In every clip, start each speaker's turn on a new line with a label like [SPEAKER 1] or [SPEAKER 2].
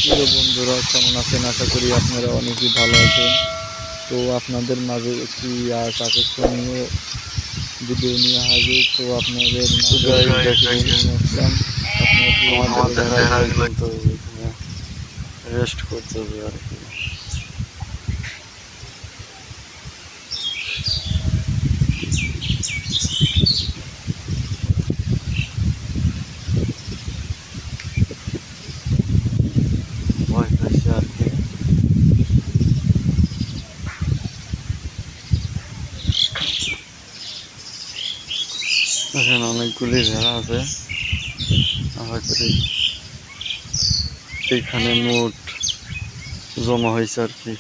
[SPEAKER 1] প্রিয় বন্ধুরা, কেমন আছেন? আশা করি আপনারা অনেকেই ভালো আছেন। তো আপনাদের মাঝে একটি আকর্ষণীয় ভিডিও নিয়ে হাজির। তো আপনাদের মাঝে আসলাম।
[SPEAKER 2] আমাদের ভেড়াগুলো কিন্তু রেস্ট করতেছে আর কি। ভয় পাইছে আর কি। এখানে অনেকগুলি ভেড়া আছে। আশা করি এইখানে মোট জমা হয়েছে আর কি।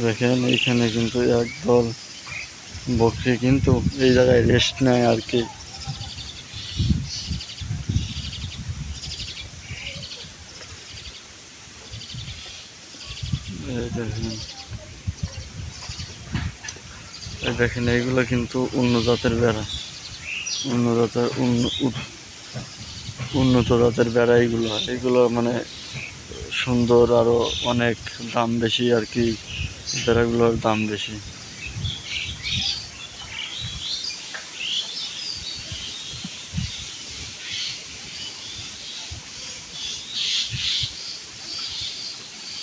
[SPEAKER 2] দেখেন এইখানে কিন্তু একদল বকরি কিন্তু এই জায়গায় রেস্ট নেয় আর কি। দেখেন এইগুলো কিন্তু উন্নত জাতের বেড়া, উন্নত জাতের বেড়া। এইগুলো মানে সুন্দর, আরো অনেক দাম বেশি আর কি। বেড়াগুলোর দাম বেশি।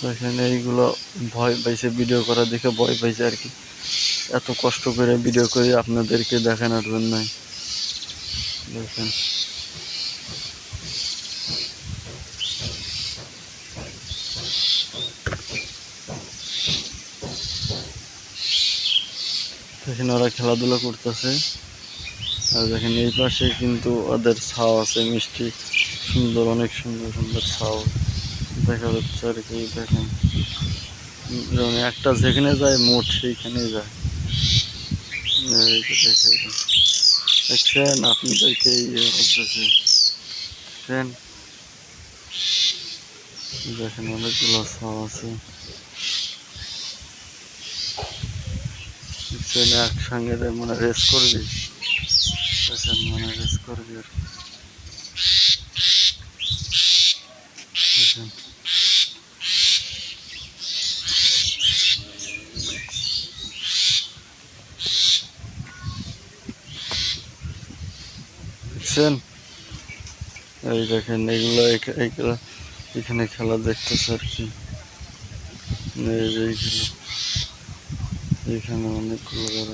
[SPEAKER 2] দেখেন এইগুলো ভয় পাইছে, ভিডিও করা দেখে ভয় পাইছে আর কি। এত কষ্ট করে ভিডিও করে আপনাদেরকে দেখানোর জন্যই। দেখেন দেখেন ওরা খেলাধুলা করতেছে। আর দেখেন এই পাশে কিন্তু ওদের ছাও আছে, মিষ্টি সুন্দর, অনেক সুন্দর সুন্দর ছাও দেখা যাচ্ছে আর কি। দেখেন যেমন একটা যেখানে যায় মোট সেইখানেই যায়। দেখছেন আপনাদেরকে ইয়ে করতেছে। দেখছেন, দেখেন অনেকগুলো ছাও আছে। দেখছেন একসঙ্গে মানে রেস করবি। দেখেন মানে রেস করবি আর কি। দেখেন দেখছেন, এই দেখেন এইগুলো এখানে খেলা দেখতেছে আর কি। এইগুলো এইখানে অনেকগুলো বড়।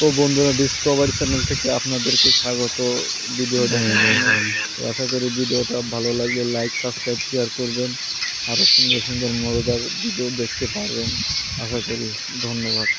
[SPEAKER 1] তো বন্ধুরা, ডিসকভারি চ্যানেল থেকে আপনাদেরকে স্বাগত। ভিডিও দেখার জন্য। তো আশা করি ভিডিওটা ভালো লাগলে লাইক, সাবস্ক্রাইব, শেয়ার করবেন। আরও সুন্দর সুন্দর মজাদার ভিডিও দেখতে পারবেন আশা করি। ধন্যবাদ।